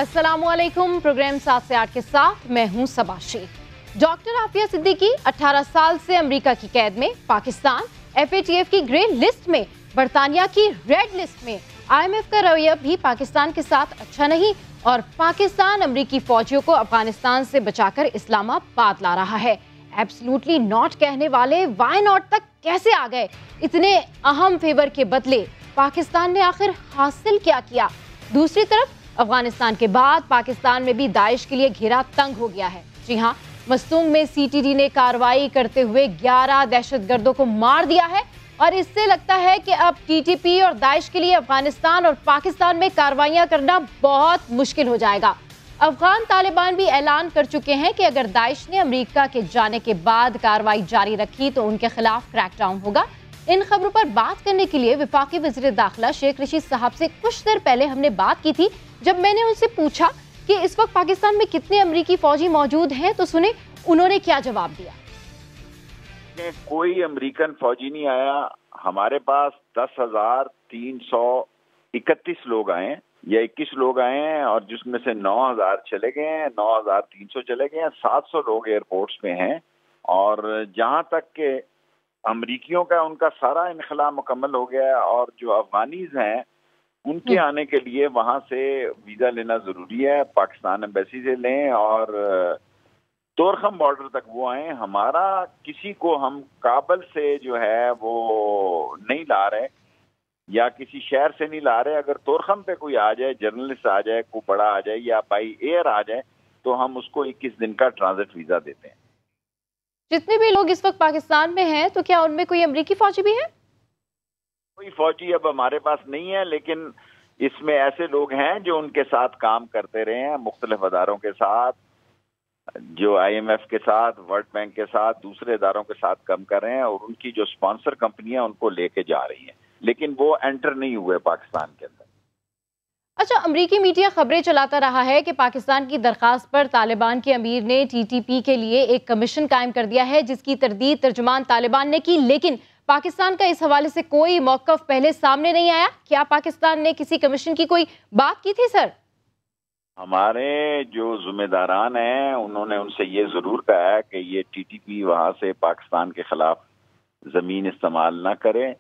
अस्सलामुअलैकुम। प्रोग्राम 7 से 8 के साथ मैं हूं सबा शेख। डॉक्टर आफिया सिद्दीकी 18 साल से अमेरिका की कैद में, पाकिस्तान FATF की ग्रे लिस्ट में, बरतानिया की रेड लिस्ट में। IMF का रवैया भी पाकिस्तान के साथ अच्छा नहीं और पाकिस्तान अमेरिकी फौजियों को अफगानिस्तान से बचाकर इस्लामाबाद ला रहा है। एब्सोल्युटली नॉट कहने वाले वाई नॉट तक कैसे आ गए? इतने अहम फेवर के बदले पाकिस्तान ने आखिर हासिल क्या किया? दूसरी तरफ अफगानिस्तान के बाद पाकिस्तान में भी दाइश के लिए घेरा तंग हो गया है। जी हाँ, मस्तूंग में CTD ने कार्रवाई करते हुए 11 दहशतगर्दों को मार दिया है और इससे लगता है कि अब TTP और दाइश के लिए अफगानिस्तान और पाकिस्तान में कार्रवाइयां करना बहुत मुश्किल हो जाएगा। अफगान तालिबान भी ऐलान कर चुके हैं कि अगर दाइश ने अमेरिका के जाने के बाद कार्रवाई जारी रखी तो उनके खिलाफ क्रैकडाउन होगा। इन खबरों पर बात करने के लिए वफाकी वज़ीर दाखिला शेख रशीद साहब से कुछ देर पहले हमने बात की थी। जब मैंने उनसे पूछा कि इस वक्त पाकिस्तान में कितने अमेरिकी फौजी मौजूद हैं तो सुने उन्होंने क्या जवाब दिया। कोई अमेरिकन फौजी नहीं आया। हमारे पास 10,331 लोग आए या 21 लोग आए हैं और जिसमें से 9,000 चले गए हैं, 9,300 चले गए हैं, 700 लोग एयरपोर्ट्स पे हैं। और जहां तक के अमरीकियों का उनका सारा इनखला मुकम्मल हो गया है और जो अफगानीज हैं उनके आने के लिए वहां से वीजा लेना जरूरी है। पाकिस्तान एम्बेसी से लें और तोरखम बॉर्डर तक वो आए। हमारा किसी को हम काबल से जो है वो नहीं ला रहे या किसी शहर से नहीं ला रहे। अगर तोरखम पे कोई आ जाए, जर्नलिस्ट आ जाए, कोई बड़ा आ जाए या बाई एयर आ जाए तो हम उसको 21 दिन का ट्रांजिट वीजा देते हैं। जितने भी लोग इस वक्त पाकिस्तान में हैं तो क्या उनमें कोई अमेरिकी फौजी भी है? कोई फौजी अब हमारे पास नहीं है, लेकिन इसमें ऐसे लोग हैं जो उनके साथ काम करते रहे हैं, मुख्तलिफ अदारों के साथ, जो IMF के साथ, वर्ल्ड बैंक के साथ, दूसरे इदारों के साथ काम कर रहे हैं और उनकी जो स्पॉन्सर कंपनियां उनको लेके जा रही हैं, लेकिन वो एंटर नहीं हुए पाकिस्तान के अंदर। अच्छा, अमरीकी मीडिया खबरें चलाता रहा है कि पाकिस्तान की दरखास्त पर तालिबान के अमीर ने TTP के लिए एक कमीशन कायम कर दिया है जिसकी तरदीद तर्जुमान तालिबान ने की, लेकिन पाकिस्तान का इस हवाले से कोई मौक़िफ़ पहले सामने नहीं आया। क्या पाकिस्तान ने किसी कमीशन की कोई बात की थी सर? हमारे जो जिम्मेदारान हैं उन्होंने उनसे ये जरूर कहा है कि ये TTP वहां से पाकिस्तान के खिलाफ जमीन इस्तेमाल ना करे,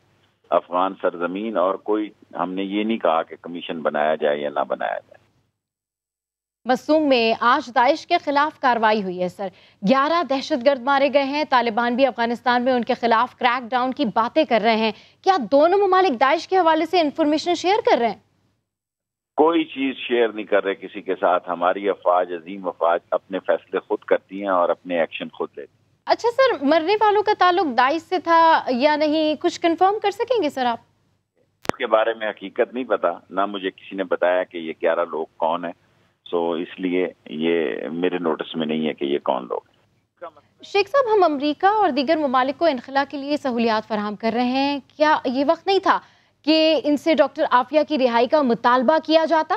अफगान सरजमीन, और कोई हमने ये नहीं कहा कि कमीशन बनाया जाए या ना बनाया जाए। मसूम में आज दाइश के खिलाफ कार्रवाई हुई है सर। 11 दहशतगर्द मारे गए हैं। तालिबान भी अफगानिस्तान में उनके खिलाफ क्रैकडाउन की बातें कर रहे हैं। क्या दोनों ममालिक दाइश के हवाले से इंफॉर्मेशन शेयर कर रहे हैं? कोई चीज शेयर नहीं कर रहे किसी के साथ। हमारी अफवाज, अजीम अफवाज, अपने फैसले खुद करती हैं और अपने एक्शन खुद लेती हैं। अच्छा सर, मरने वालों का ताल्लुक दाइश से था या नहीं, कुछ कंफर्म कर सकेंगे सर आप? इसके बारे में हकीकत नहीं पता, ना मुझे किसी ने बताया कि ये 11 लोग कौन है, सो इसलिए ये मेरे नोटिस में नहीं है कि ये कौन लोग हैं। शेख साहब, हम अमेरिका और दीगर ममालिक को इनखला के लिए सहूलियात फराहम कर रहे हैं। क्या ये वक्त नहीं था कि इनसे डॉक्टर आफिया की रिहाई का मुतालबा किया जाता?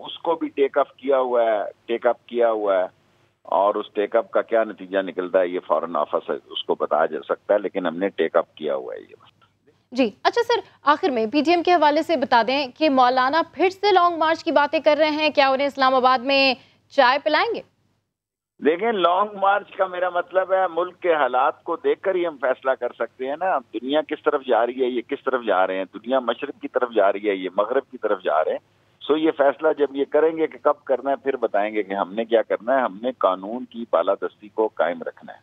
उसको भी टेकअप किया हुआ है और उस टेकअप का क्या नतीजा निकलता है ये फॉरेन ऑफिस उसको बताया जा सकता है, लेकिन हमने टेकअप किया हुआ है ये जी। अच्छा सर, आखिर में PTM के हवाले से बता दें कि मौलाना फिर से लॉन्ग मार्च की बातें कर रहे हैं। क्या उन्हें इस्लामाबाद में चाय पिलाएंगे? देखें, लॉन्ग मार्च का मेरा मतलब है मुल्क के हालात को देखकर ही हम फैसला कर सकते हैं ना। दुनिया किस तरफ जा रही है, ये किस तरफ जा रहे हैं, दुनिया मशरिक की तरफ जा रही है, ये मगरब की तरफ जा रहे हैं। सो ये फैसला जब ये करेंगे कि कब करना है फिर बताएंगे कि हमने क्या करना है। हमने कानून की बालादस्ती को कायम रखना है।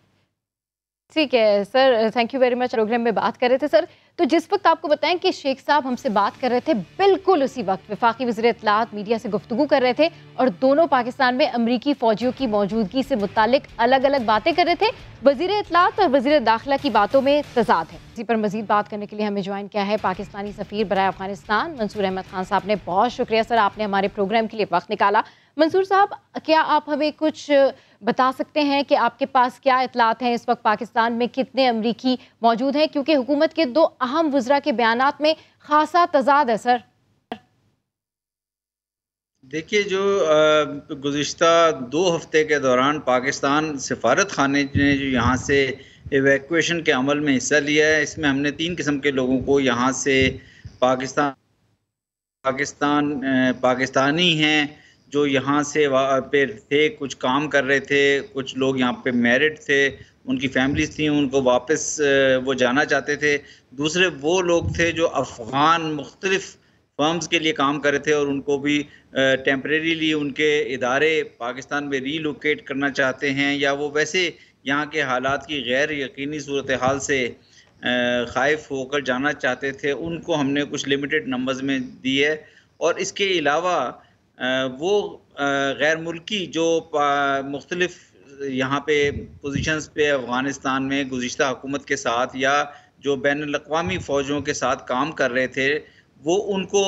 ठीक है sir, thank you very much. Programme में बात कर रहे थे सर, तो जिस वक्त आपको बताएं कि शेख साहब हमसे बात कर रहे थे, बिल्कुल उसी वक्त वफाकी वज़ीर इत्तलात मीडिया से गुफ्तगू कर रहे थे और दोनों पाकिस्तान में अमरीकी फौजियों की मौजूदगी से मुतालिक अलग अलग बातें कर रहे थे। वज़ीर इत्तलात और वज़ीर दाखिला की बातों में तजाद है। इसी पर मजीद बात करने के लिए हमें ज्वाइन किया है पाकिस्तानी सफ़ीर बराए अफगानिस्तान मंसूर अहमद खान साहब ने। बहुत शुक्रिया सर, आपने हमारे प्रोग्राम के लिए वक्त निकाला। मंसूर साहब, क्या आप हमें कुछ बता सकते हैं कि आपके पास क्या इतलात हैं इस वक्त पाकिस्तान में कितने अमरीकी मौजूद हैं, क्योंकि हुकूमत के 2 अहम वज़रा के बयानात में खासा तजाद है सर। देखिए, जो गुज़िश्ता 2 हफ्ते के दौरान पाकिस्तान सिफारत खाने ने जो यहाँ से एवैक्यूएशन के अमल में हिस्सा लिया है, इसमें हमने 3 किस्म के लोगों को यहाँ से पाकिस्तान पाकिस्तानी हैं जो यहाँ से वहाँ पे थे, कुछ काम कर रहे थे, कुछ लोग यहाँ पे मैरिड थे, उनकी फैमिलीज थी, उनको वापस वो जाना चाहते थे। दूसरे वो लोग थे जो अफ़गान मुख्तलिफ फर्म्स के लिए काम कर रहे थे और उनको भी टेम्परेरीली उनके इदारे पाकिस्तान में रीलोकेट करना चाहते हैं, या वो वैसे यहाँ के हालात की गैर यकीनी सूरत हाल से ख़ाइफ होकर जाना चाहते थे। उनको हमने कुछ लिमिटेड नंबर्स में दी है। और इसके अलावा वो गैर मुल्की जो मुख्तलिफ यहाँ पे पोजीशंस पे अफ़गानिस्तान में गुज़िश्ता हुकूमत के साथ या जो बैनुल-अक़वामी फ़ौजों के साथ काम कर रहे थे, वो उनको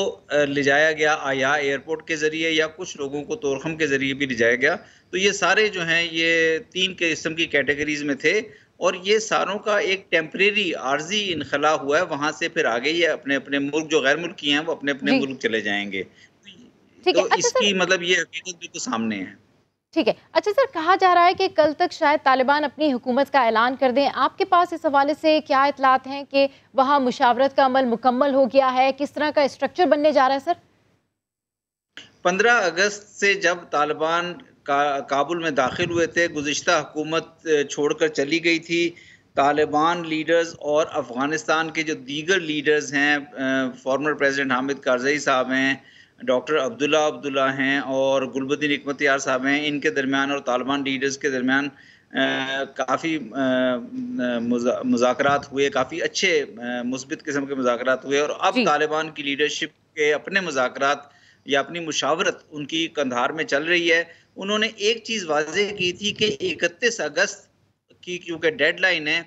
ले जाया गया या एयरपोर्ट के ज़रिए या कुछ लोगों को तोरखम के ज़रिए भी ले जाया गया। तो ये सारे जो हैं ये 3 किस्म की कैटेगरीज़ में थे और ये सारों का एक टेम्परेरी आर्जी इनखला हुआ है। वहाँ से फिर आगे ये अपने अपने मुल्क, जो गैर मुल्की हैं वो अपने अपने मुल्क चले जाएंगे। तो इसकी मतलब ये हकीकत भी तो सामने है। ठीक है। अच्छा सर, कहा जा रहा है कि कल तक शायद तालिबान अपनी हुकूमत का ऐलान कर दें। आपके पास इस हवाले से क्या इतलात हैं कि वहाँ मुशावरत का अमल मुकम्मल हो गया है? किस तरह का स्ट्रक्चर बनने जा रहा है सर? 15 अगस्त से जब तालिबान काबुल में दाखिल हुए थे, गुज़िश्ता हुकूमत छोड़कर चली गई थी, तालिबान लीडर्स और अफ़गानिस्तान के जो दीगर लीडर्स हैं, फॉर्मर प्रेसिडेंट हामिद कारज़ई साहब हैं, डॉक्टर अब्दुल्ला हैं और गुलबदीन हिकमतयार साहब हैं, इनके दरमियान और तालिबान लीडर्स के दरमियान काफ़ी मुज़ाकरात हुए, काफ़ी अच्छे मुस्बित किस्म के मुज़ाकरात हुए। और अब तालिबान की लीडरशिप के अपने मुज़ाकरात या अपनी मुशावरत उनकी कंधार में चल रही है। उन्होंने एक चीज़ वाज़ेह की थी कि 31 अगस्त की क्योंकि डेडलाइन है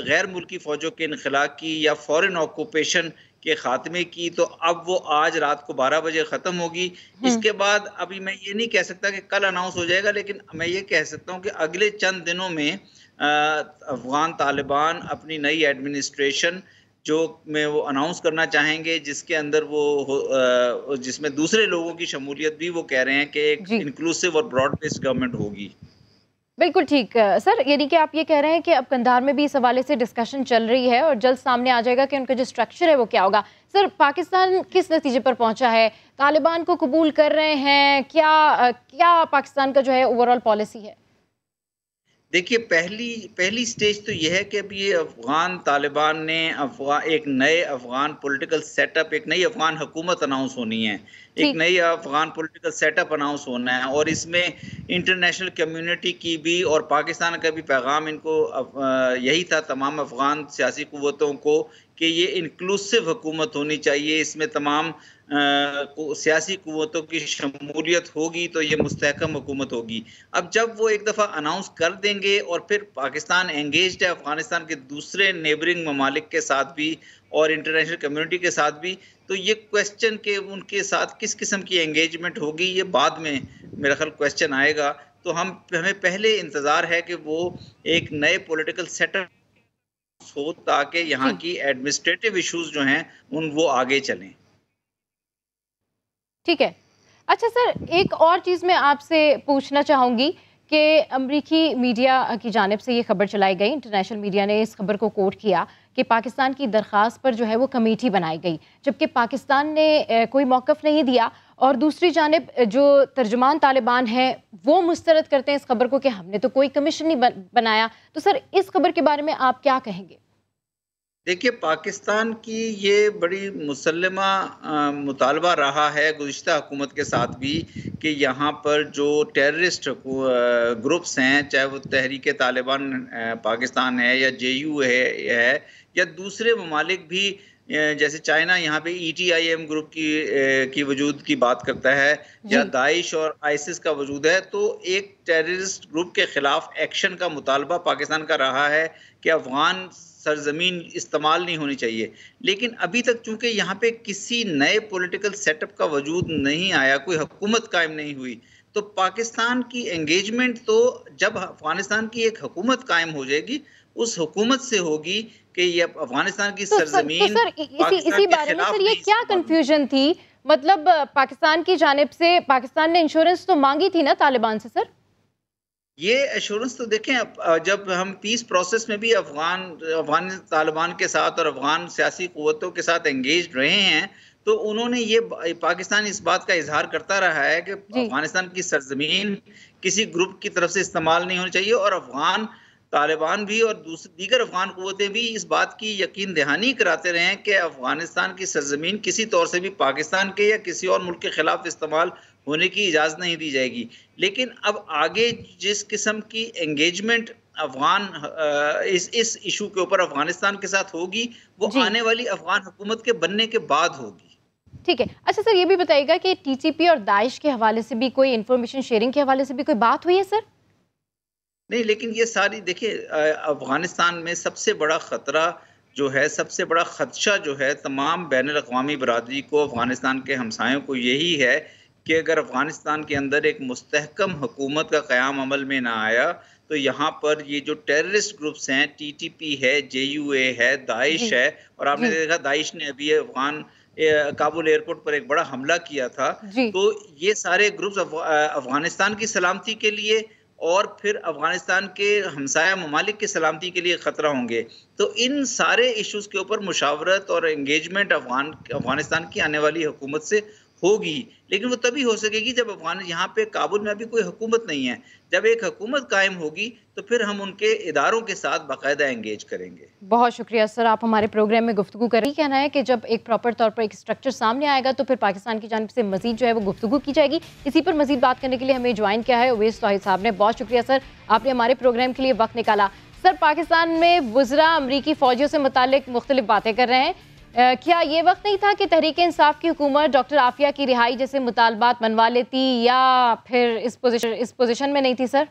गैर मुल्की फ़ौजों के इनखला की या फॉरेन ऑक्यूपेशन के ख़ात्मे की, तो अब वो आज रात को 12 बजे ख़त्म होगी। इसके बाद अभी मैं ये नहीं कह सकता कि कल अनाउंस हो जाएगा, लेकिन मैं ये कह सकता हूँ कि अगले चंद दिनों में अफ़गान तालिबान अपनी नई एडमिनिस्ट्रेशन जो में वो अनाउंस करना चाहेंगे, जिसके अंदर वो जिसमें दूसरे लोगों की शमूलियत भी वो कह रहे हैं कि एक इंक्लूसिव और ब्रॉड बेस्ड गवर्नमेंट होगी। बिल्कुल ठीक सर, यानी कि आप ये कह रहे हैं कि अब कंधार में भी इस हवाले से डिस्कशन चल रही है और जल्द सामने आ जाएगा कि उनका जो स्ट्रक्चर है वो क्या होगा। सर, पाकिस्तान किस नतीजे पर पहुंचा है? तालिबान को कबूल कर रहे हैं? क्या पाकिस्तान का जो है ओवरऑल पॉलिसी है? देखिए, पहली स्टेज तो यह है कि अब ये अफ़गान तालिबान ने एक नए अफ़गान पॉलिटिकल सेटअप, एक नई अफ़गान हुकूमत अनाउंस होनी है, एक नई अफ़गान पॉलिटिकल सेटअप अनाउंस होना है और इसमें इंटरनेशनल कम्युनिटी की भी और पाकिस्तान का भी पैगाम इनको यही था तमाम अफ़गान सियासी क़ुव्वतों को कि ये इंक्लूसिव हुकूमत होनी चाहिए, इसमें तमाम सियासी क़ुव्वतों की शमूलियत होगी तो ये मुस्तहकम हुकूमत होगी। अब जब वो एक दफ़ा अनाउंस कर देंगे और फिर पाकिस्तान एंगेज्ड है अफ़गानिस्तान के दूसरे नेबरिंग ममालिक के साथ भी और इंटरनेशनल कम्युनिटी के साथ भी, तो ये क्वेश्चन के उनके साथ किस किस्म की एंगेजमेंट होगी ये बाद में मेरा ख्याल क्वेश्चन आएगा। तो हमें पहले इंतज़ार है कि वो एक नए पॉलिटिकल सेटअप हो ताकि यहाँ की एडमिनिस्ट्रेटिव इश्यूज जो हैं वो आगे चलें। ठीक है। अच्छा सर, एक और चीज़ मैं आपसे पूछना चाहूँगी कि अमरीकी मीडिया की जानिब से ये खबर चलाई गई, इंटरनेशनल मीडिया ने इस खबर को कोट किया कि पाकिस्तान की दरख्वास्त पर जो है वो कमेटी बनाई गई, जबकि पाकिस्तान ने कोई मौक़िफ़ नहीं दिया और दूसरी जानिब जो तर्जुमान तालिबान है वो मुस्तरद करते हैं इस खबर को कि हमने तो कोई कमीशन नहीं बनाया। तो सर, इस खबर के बारे में आप क्या कहेंगे? देखिए, पाकिस्तान की ये बड़ी मुसल्लमा मुतालबा रहा है गुज़िश्ता हुकूमत के साथ भी कि यहाँ पर जो टेररिस्ट ग्रुप्स हैं, चाहे वो तहरीक तालिबान पाकिस्तान है या JU है या दूसरे ममालिक भी जैसे चाइना यहाँ पे ETIM ग्रुप की वजूद की बात करता है या दाइश और ISIS का वजूद है, तो एक टेररिस्ट ग्रुप के ख़िलाफ़ एक्शन का मुतालबा पाकिस्तान का रहा है कि अफ़गान सरजमीन इस्तेमाल नहीं होनी चाहिए। लेकिन अभी तक चूंकि यहाँ पे किसी नए पॉलिटिकल सेटअप का वजूद नहीं आया, कोई हुकूमत कायम नहीं हुई, तो पाकिस्तान की एंगेजमेंट तो जब अफगानिस्तान की एक हुकूमत कायम हो जाएगी उस हुकूमत से होगी कि ये अफगानिस्तान की सरजमीन। सर, इसी बारे में सर ये क्या कंफ्यूजन थी? मतलब पाकिस्तान की जानिब से पाकिस्तान ने इंश्योरेंस तो मांगी थी ना तालिबान से सर? ये एश्योरेंस तो देखें, जब हम पीस प्रोसेस में भी अफगान तालिबान के साथ और अफगान सियासी क़ुव्वतों के साथ एंगेज रहे हैं तो उन्होंने ये पाकिस्तान इस बात का इजहार करता रहा है कि अफगानिस्तान की सरजमीन किसी ग्रुप की तरफ से इस्तेमाल नहीं होनी चाहिए, और अफगान तालिबान भी और दीगर अफगान कुव्वतें भी इस बात की यकीन दहानी कराते रहे हैं कि अफगानिस्तान की सरजमीन किसी तौर से भी पाकिस्तान के या किसी और मुल्क के खिलाफ इस्तेमाल होने की इजाज़त नहीं दी जाएगी। लेकिन अब आगे जिस किस्म की एंगेजमेंट अफगान इस इशू के ऊपर अफगानिस्तान के साथ होगी, वो आने वाली अफगान हुकूमत के बनने के बाद होगी। ठीक है। अच्छा सर, ये भी बताइएगा कि टीटीपी और दाइश के हवाले से भी कोई इंफॉर्मेशन शेयरिंग के हवाले से भी कोई बात हुई है सर? नहीं, लेकिन ये सारी देखिए, अफगानिस्तान में सबसे बड़ा खतरा जो है, सबसे बड़ा खदशा जो है तमाम बैनुल अक़वामी बरादरी को, अफगानिस्तान के हमसायों को यही है कि अगर अफगानिस्तान के अंदर एक मुस्तहकम हुकूमत का क़याम अमल में ना आया तो यहाँ पर ये जो टेररिस्ट ग्रुप्स हैं, टीटीपी है, JUA है, दाइश है, और आपने देखा दाइश ने अभी अफगान काबुल एयरपोर्ट पर एक बड़ा हमला किया था, तो ये सारे ग्रुप्स अफगानिस्तान की सलामती के लिए और फिर अफगानिस्तान के हमसाया ममालिक की सलामती के लिए ख़तरा होंगे। तो इन सारे इश्यूज़ के ऊपर मुशावरत और एंगेजमेंट अफगानिस्तान की आने वाली हुकूमत से होगी, लेकिन वो तभी हो सकेगी जब यहाँ पे काबुल में अभी कोई हुकूमत नहीं है। जब एक हुकूमत कायम होगी तो फिर हम उनके इदारों के साथ बाकायदा एंगेज करेंगे। बहुत शुक्रिया सर, आप हमारे प्रोग्राम में गुफ्तगू करें। कहना है कि जब एक प्रॉपर तौर पर एक स्ट्रक्चर सामने आएगा तो फिर पाकिस्तान की जानिब से मजीद जो है वो गुफ्तगू की जाएगी। इसी पर मजीद बात करने के लिए हमें ज्वाइन किया है उवैस तौहीद साहब ने। बहुत शुक्रिया सर, आपने हमारे प्रोग्राम के लिए वक्त निकाला। सर, पाकिस्तान में वुज़रा अमरीकी फ़ौजियों से मुतालिक मुख्तलिफ बातें कर रहे हैं। क्या ये वक्त नहीं था कि तहरीक इंसाफ की हुकूमत डॉक्टर आफिया की रिहाई जैसे मुतालबात मनवा लेती, या फिर इस पोजीशन में नहीं थी सर?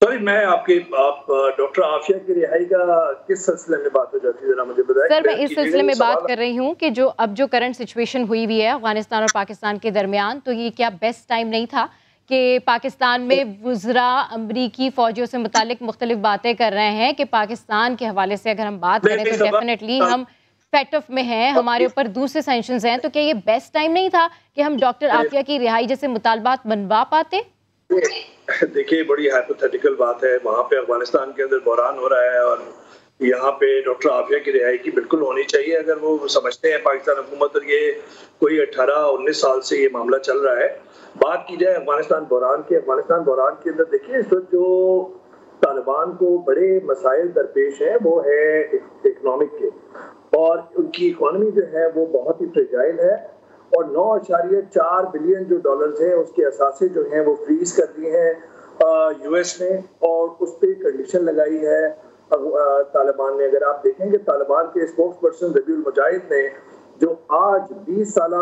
आप डॉक्टर आफिया की रिहाई का किस सिलसिले में बात हो जाती है, जरा मुझे बताएं। सर, मैं इस सिलसिले में बात कर रही हूँ कि जो करंट सिचुएशन हुई हुई है अफगानिस्तान और पाकिस्तान के दरमियान, तो ये क्या बेस्ट टाइम नहीं था कि पाकिस्तान में वुज़रा अमरीकी फ़ौजियों से मुतालिक मुख्तलिफ बातें कर रहे हैं कि पाकिस्तान के हवाले से अगर हम बात करें तो डेफिनेटली हम फैट ऑफ में हैं, हमारे ऊपर दूसरे सैंक्शंस हैं, तो क्या ये बेस्ट टाइम नहीं था कि हम डॉक्टर आफिया की रिहाई जैसे मुतालबात मनवा पाते? देखिए, बड़ी हाइपोथेटिकल बात है। वहाँ पे अफगानिस्तान के अंदर बहरान हो रहा है और यहाँ पे डॉक्टर आफिया की रिहाई की बिल्कुल होनी चाहिए अगर वो समझते हैं पाकिस्तान हुकूमत। और ये कोई 18-19 साल से ये मामला चल रहा है। बात की जाए अफगानिस्तान बहरान के अंदर, देखिए इस वक्त जो तालिबान को बड़े मसाइल दरपेश हैं वो है इकोनॉमिक के, और उनकी इकोनॉमी जो है वो बहुत ही फ्रेजाइल है, और 9.4 बिलियन जो डॉलर्स हैं उसके असासे जो हैं वो फ्रीज कर दिए हैं US ने, और उस पर कंडीशन लगाई है तालिबान ने। अगर आप देखेंगे तालिबान के स्पोक्स पर्सन रबीउल मुजाहिद ने जो आज 20 साल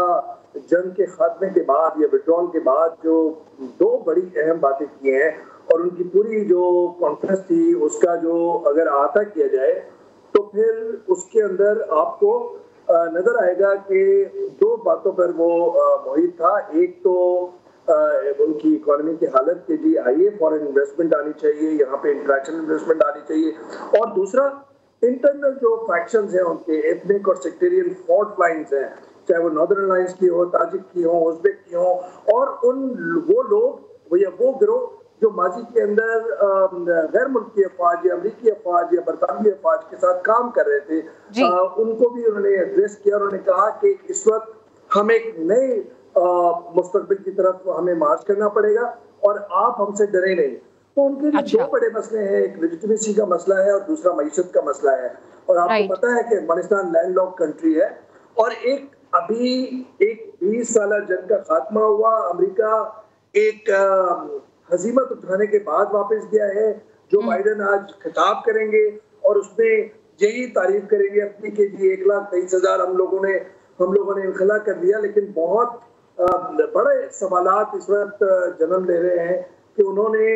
जंग के खात्मे के बाद या विड्रॉल के बाद जो 2 बड़ी अहम बातें की हैं, और उनकी पूरी जो कॉन्फ्रेंस थी उसका जो अगर अहाता किया जाए तो फिर उसके अंदर आपको नजर आएगा कि 2 बातों पर वो मुहित था। एक तो उनकी इकोनॉमी की हालत के लिए आइए फॉरेन इन्वेस्टमेंट आनी चाहिए, यहाँ पे इंटरनेशनल इन्वेस्टमेंट आनी चाहिए, और दूसरा इंटरनल जो फैक्शंस हैं उनके एथनिक और सेक्टेरियन फॉल्ट लाइंस हैं, चाहे वो नॉर्दर्न लाइंस की हो, ताजिक की हो, उज़्बेक की हो, और वो लोग या वो गिरोह जो माजी के अंदर गैर मुल्की अफवाज या अमरीकी अफवाज या बरतानवी अफवाज के साथ काम कर रहे थे, उनको भी उन्होंने एड्रेस किया। उन्होंने कहा कि इस वक्त हम एक नए मुस्तकबिल की तरफ हमें मार्च करना पड़ेगा और आप हमसे डरे नहीं। तो उनके लिए 2 बड़े मसले हैं, एक लेजिटिमेसी का मसला है और दूसरा मईशत का मसला है। और आपको पता है कि अफगानिस्तान लैंडलॉक कंट्री है, और अभी 20 साल जंग का खात्मा हुआ, अमेरिका एक हजीमत उठाने के बाद वापस गया है। जो बाइडेन आज खिताब करेंगे और उसमें यही तारीफ करेंगे अपनी कि जी 1,23,000 हम लोगों ने इनखला कर दिया, लेकिन बहुत बड़े सवालात इस वक्त जन्म ले रहे हैं कि उन्होंने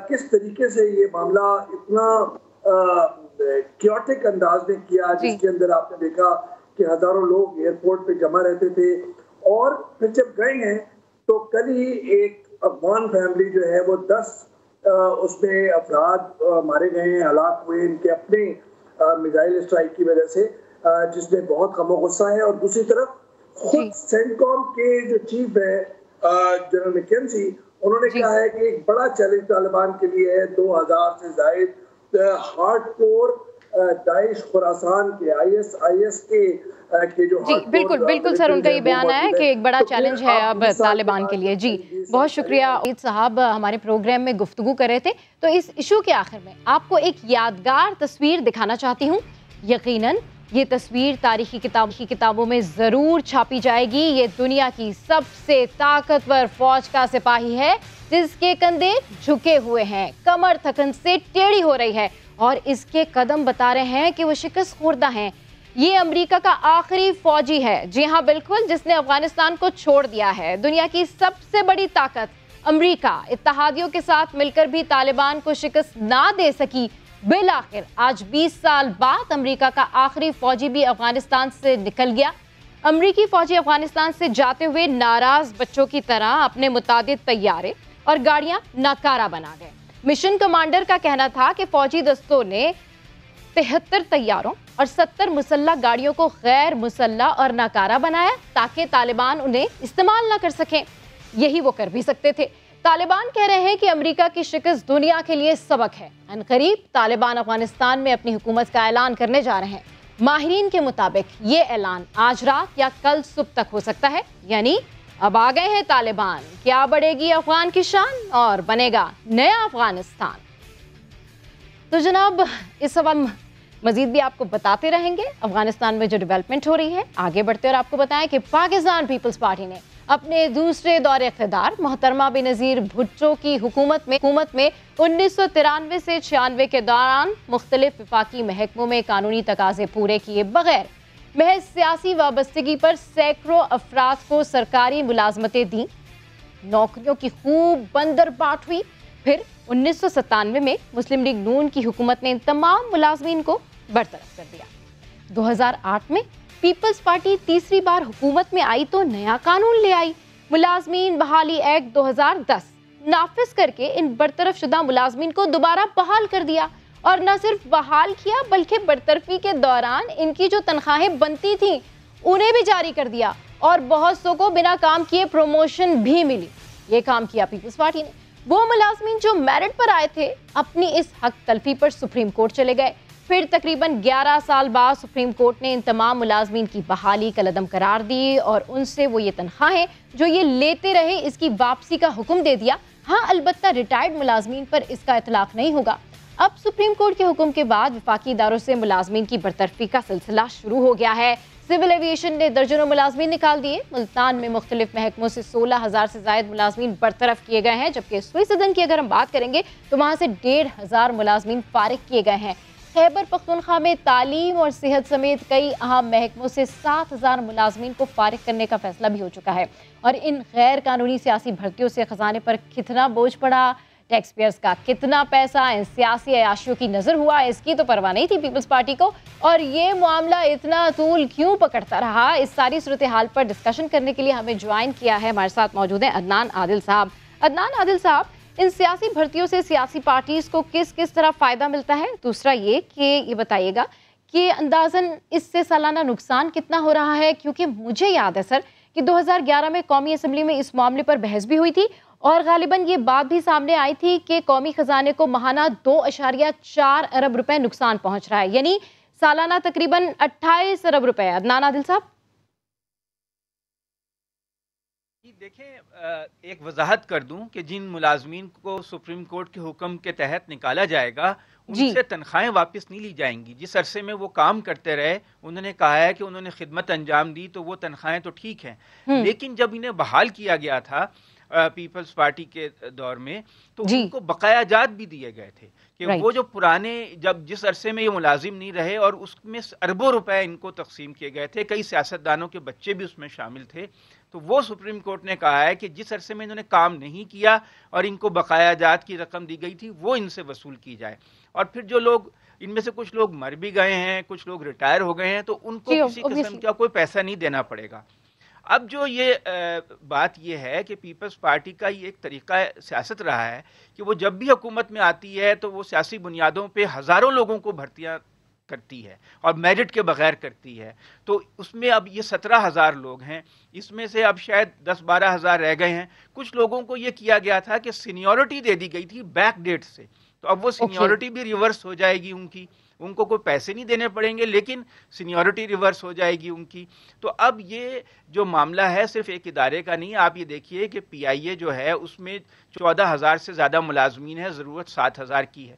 किस तरीके से ये मामला इतना क्योटिक अंदाज में किया, जिसके अंदर आपने देखा कि हजारों लोग एयरपोर्ट पे जमा रहते थे, और फिर जब गए हैं तो कल ही एक अफगान फैमिली जो है वो 10 उसमें अफराद मारे गए हैं, हलाक हुए इनके अपने मिसाइल स्ट्राइक की वजह से, जिसमें बहुत गम गुस्सा है। और दूसरी तरफ खुद सेंटकॉम के जो चीफ है जनरल मैकेंजी, उन्होंने कहा है कि एक बड़ा चैलेंज तालिबान के लिए है 2000 से ज्यादा हार्डकोर दाइश खुरासान के IS के जो जी बिल्कुल बिल्कुल सर, उनका ये बयान है कि एक बड़ा चैलेंज है अब तालिबान के लिए। जी बहुत शुक्रिया ईद साहब, हमारे प्रोग्राम में गुफ्तगू कर रहे थे। तो इस इशू के आखिर में आपको एक यादगार तस्वीर दिखाना चाहती हूँ। यकीनन ये तस्वीर तारीखी किताबों में ज़रूर छापी जाएगी। ये दुनिया की सबसे ताकतवर फौज का सिपाही है जिसके कंधे झुके हुए हैं, कमर थकन से टेढ़ी हो रही है और इसके कदम बता रहे हैं कि वो शिकस्त खुर्दा हैं। ये अमेरिका का आखिरी फौजी है, जी हाँ बिल्कुल, जिसने अफगानिस्तान को छोड़ दिया है। दुनिया की सबसे बड़ी ताकत अमेरिका इत्तेहादियों के साथ मिलकर भी तालिबान को शिकस्त ना दे सकी। बिलाखिर आज 20 साल बाद अमेरिका का आखिरी फौजी भी अफगानिस्तान से निकल गया। अमेरिकी फौजी अफगानिस्तान से जाते हुए नाराज बच्चों की तरह अपने मुतादिद तैयारे और गाड़ियां नाकारा बना गए। मिशन कमांडर का कहना था कि फौजी दस्तों ने 73 तैयारों और 70 मुसल्ला गाड़ियों को गैर मुसल्ला और नाकारा बनाया ताकि तालिबान उन्हें इस्तेमाल ना कर सकें। यही वो कर भी सकते थे। तालिबान कह रहे हैं कि अमेरिका की शिकस्त दुनिया के लिए सबक है। अनकरीब तालिबान अफगानिस्तान में अपनी हुकूमत का ऐलान करने जा रहे हैं। माहिरीन के मुताबिक ये ऐलान आज रात या कल सुबह तक हो सकता है। यानी अब आ गए हैं तालिबान। क्या बढ़ेगी अफगान की शान और बनेगा नया अफगानिस्तान। तो जनाब इस सब हम मजीद भी आपको बताते रहेंगे अफगानिस्तान में जो डेवलपमेंट हो रही है। आगे बढ़ते और आपको बताएं कि पाकिस्तान पीपल्स पार्टी ने अपने दूसरे दौरे इख्तिदार मोहतरमा बेनज़ीर भुट्टो की हुकूमत में 1993 से 96 के दौरान मुख्तलिफ वफाकी महकमों में कानूनी तकाजे पूरे किए बगैर महज सियासी वाबस्तगी पर सैकड़ों अफराद को सरकारी मुलाजमतें दी। नौकरियों की खूब बंदरबाट हुई। फिर 1997 में मुस्लिम लीग नून की हुकूमत ने इन तमाम मुलाजमीन को बरतरफ कर दिया। 2008 में पीपल्स पार्टी तीसरी बार हुकूमत में आई तो नया कानून ले आई, मुलाजमीन बहाली एक्ट 2010 नाफिज करके इन बरतरफ शुदा मुलाजमीन को दोबारा बहाल कर दिया। और न सिर्फ बहाल किया बल्कि बरतरफी के दौरान इनकी जो तनख्वाहें बनती थीं उन्हें भी जारी कर दिया और बहुत सौ को बिना काम किए प्रमोशन भी मिली। ये काम किया पीपल्स पार्टी ने। वो मुलाजमीन जो मेरिट पर आए थे अपनी इस हक तलफी पर सुप्रीम कोर्ट चले गए। फिर तकरीबन 11 साल बाद सुप्रीम कोर्ट ने इन तमाम मुलाजमीन की बहाली कलअदम करार दी और उनसे वो ये तनख्वाहें जो ये लेते रहे इसकी वापसी का हुक्म दे दिया। हाँ अलबत्ता रिटायर्ड मुलाजमीन पर इसका इतलाक नहीं होगा। अब सुप्रीम कोर्ट के हुक्म के बाद वफाकी इदारों से मुलाजमीन की बरतरफी का सिलसिला शुरू हो गया है। सिविल एविएशन ने दर्जनों मुलाजमीन निकाल दिए। मुल्तान में मुख्तलिफ महकमों से 16,000 से ज्यादा मुलाजमीन बरतरफ किए गए हैं, जबकि सुई सदन की अगर हम बात करेंगे तो वहाँ से 1,500 मुलाजमीन फारिग किए गए हैं। खैबर पख्तूनख्वा में तालीम और सेहत समेत कई अहम महकमों से 7,000 मुलाजमीन को फारिग करने का फैसला भी हो चुका है। और इन गैर कानूनी सियासी भर्तियों से खजाने पर कितना बोझ पड़ा, टैक्स पेयर्स का कितना पैसा इन सियासी अयाशियों की नजर हुआ, इसकी तो परवाह नहीं थी पीपल्स पार्टी को। और ये मामला इतना तूल क्यों पकड़ता रहा, इस सारी सूरत हाल पर डिस्कशन करने के लिए हमें ज्वाइन किया है, हमारे साथ मौजूद हैं अदनान आदिल साहब। अदनान आदिल साहब, इन सियासी भर्तियों से सियासी पार्टीज को किस किस तरह फ़ायदा मिलता है? दूसरा ये बताइएगा कि अंदाज़न इससे सालाना नुकसान कितना हो रहा है? क्योंकि मुझे याद है सर कि 2011 में कौमी असम्बली में इस मामले पर बहस भी हुई थी और गालिबन ये बात भी सामने आई थी कि कौमी खजाने को माहाना 2.4 अरब रुपए नुकसान पहुंच रहा है, यानी सालाना तकरीबन 28 अरब रुपए। अदनान आदिल साहब देखें, एक वजाहत कर दूं कि जिन मुलाजमीन को सुप्रीम कोर्ट के हुक्म के तहत निकाला जाएगा उनसे तनख्वाहें वापस नहीं ली जाएंगी। जिस अरसे में वो काम करते रहे, उन्होंने कहा है कि उन्होंने खिदमत अंजाम दी तो वो तनख्वाहें तो ठीक हैं, लेकिन जब इन्हें बहाल किया गया था पीपल्स पार्टी के दौर में तो उनको बकायाजात भी दिए गए थे कि वो जो पुराने जिस अरसे में ये मुलाजिम नहीं रहे और उसमें अरबों रुपए इनको तकसीम किए गए थे, कई सियासतदानों के बच्चे भी उसमें शामिल थे। तो वो सुप्रीम कोर्ट ने कहा है कि जिस अरसे में इन्होंने काम नहीं किया और इनको बकायाजात की रकम दी गई थी वो इनसे वसूल की जाए। और फिर जो लोग, इनमें से कुछ लोग मर भी गए हैं, कुछ लोग रिटायर हो गए हैं, तो उनको किसी किस्म का कोई पैसा नहीं देना पड़ेगा। अब जो ये बात ये है कि पीपल्स पार्टी का ये एक तरीका सियासत रहा है कि वो जब भी हुकूमत में आती है तो वो सियासी बुनियादों पे हज़ारों लोगों को भर्तियां करती है और मेरिट के बगैर करती है। तो उसमें अब ये 17,000 लोग हैं, इसमें से अब शायद 10-12 हज़ार रह गए हैं। कुछ लोगों को ये किया गया था कि सीनियरिटी दे दी गई थी बैक डेट से, तो अब वो सीनियरिटी भी रिवर्स हो जाएगी उनकी, उनको कोई पैसे नहीं देने पड़ेंगे, लेकिन सीनियरिटी रिवर्स हो जाएगी उनकी। तो अब ये जो मामला है सिर्फ एक इदारे का नहीं, आप ये देखिए कि PIA जो है उसमें 14,000 से ज़्यादा मुलाजमीन है, ज़रूरत 7,000 की है।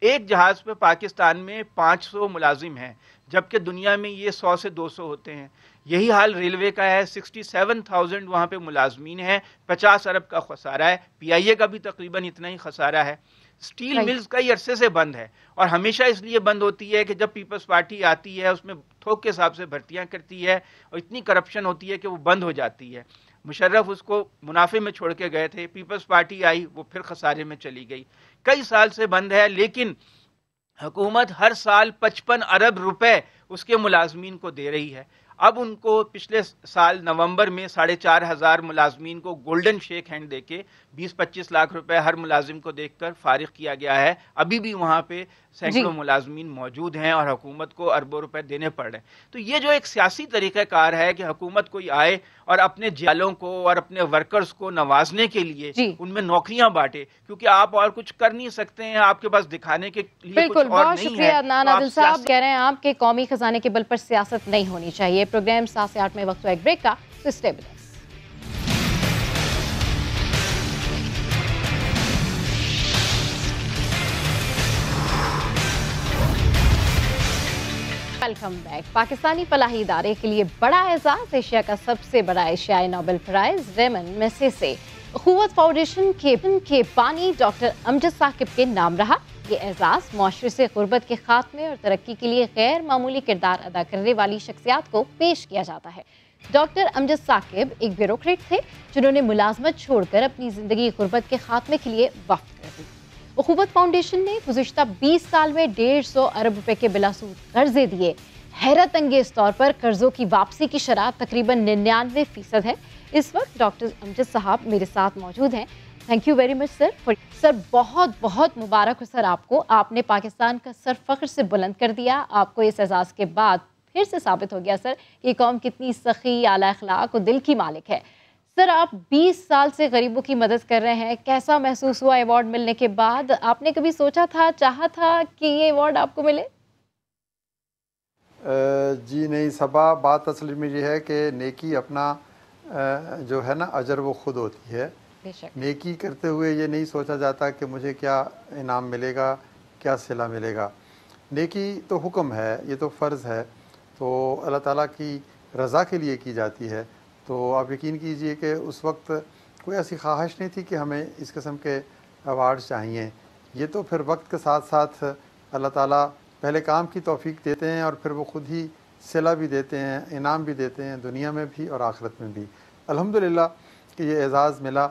एक जहाज पे पाकिस्तान में 500 मुलाजिम हैं, जबकि दुनिया में ये 100 से 200 होते हैं। यही हाल रेलवे का है, 67,000 वहाँ पे मुलाजमीन हैं, 50 अरब का खसारा है। PIA का भी तकरीबन इतना ही खसारा है। स्टील मिल्स कई अरसे से बंद है और हमेशा इसलिए बंद होती है कि जब पीपल्स पार्टी आती है उसमें थोक के हिसाब से भर्तियां करती है और इतनी करप्शन होती है कि वो बंद हो जाती है। मुशर्रफ उसको मुनाफे में छोड़ के गए थे, पीपल्स पार्टी आई, वो फिर खसारे में चली गई। कई साल से बंद है, लेकिन हुकूमत हर साल 55 अरब रुपए उसके मुलाजमीन को दे रही है। अब उनको पिछले साल नवंबर में 4,500 मुलाजमीन को गोल्डन शेक हैंड देके 20-25 लाख रुपए हर मुलाजिम को देकर फारिग किया गया है। अभी भी वहाँ पे सैकड़ों मुलाजमीन मौजूद हैं और हुकूमत को अरबों रुपए देने पड़ रहे हैं। तो ये जो एक सियासी तरीक़ाकार है कि हुकूमत कोई आए और अपने जालों को और अपने वर्कर्स को नवाजने के लिए उनमें नौकरियां बांटे, क्योंकि आप और कुछ कर नहीं सकते हैं, आपके पास दिखाने के लिए कुछ और नहीं है। बहुत शुक्रिया अदनान आदिल साहब। कह रहे हैं आप कि कौमी खजाने के बल पर सियासत नहीं होनी चाहिए। प्रोग्राम 7 से 8 में वक्त एक ब्रेक का, तो stay with us. Welcome back. Pakistani फलाही इदारे के लिए बड़ा एजाज, एशिया का सबसे बड़ा एशियाई नोबेल प्राइज रेमन मैसेसे अखुवत फाउंडेशन के बानी डॉक्टर अमजद साकिब के नाम रहा। ये एजाज मुआशरे से गुर्बत के खात्मे और तरक्की के लिए गैर मामूली किरदार अदा करने वाली शख्सियात को पेश किया जाता है। डॉक्टर अमजद साकिब एक ब्यूरोक्रेट थे जिन्होंने मुलाजमत छोड़कर अपनी जिंदगी गुर्बत के खात्मे के लिए वक्फ कर दी। अखुवत फाउंडेशन ने गुज़िश्ता 20 साल में 150 अरब रुपए के बिलासूद कर्जे दिए। हैरत अंगेज तौर पर कर्जों की वापसी की शरह तकरीबन 99% है। इस वक्त डॉक्टर अमजद साहब मेरे साथ मौजूद हैं। Thank you very much sir. Sir बहुत बहुत मुबारक हो सर आपको, आपने पाकिस्तान का सर फख्र से बुलंद कर दिया। आपको इस एजाज के बाद फिर से साबित हो गया सर कि कौम कितनी सखी, आला अखलाक और दिल की मालिक है। सर आप 20 साल से गरीबों की मदद कर रहे हैं, कैसा महसूस हुआ अवार्ड मिलने के बाद? आपने कभी सोचा था, चाहा था कि ये अवार्ड आपको मिले? जी नहीं सबा, बात असल में ये है कि नेकी अपना जो है ना अजर वो खुद होती है। नेकी करते हुए ये नहीं सोचा जाता कि मुझे क्या इनाम मिलेगा, क्या सिला मिलेगा। नेकी तो हुक्म है, ये तो फ़र्ज़ है, तो अल्लाह ताला की रज़ा के लिए की जाती है। तो आप यकीन कीजिए कि उस वक्त कोई ऐसी ख्वाहिश नहीं थी कि हमें इस किस्म के अवार्ड चाहिए। ये तो फिर वक्त के साथ साथ अल्लाह ताला पहले काम की तौफीक देते हैं और फिर वो ख़ुद ही सिला भी देते हैं, इनाम भी देते हैं, दुनिया में भी और आखिरत में भी। अल्हम्दुलिल्लाह कि ये एज़ाज़ मिला।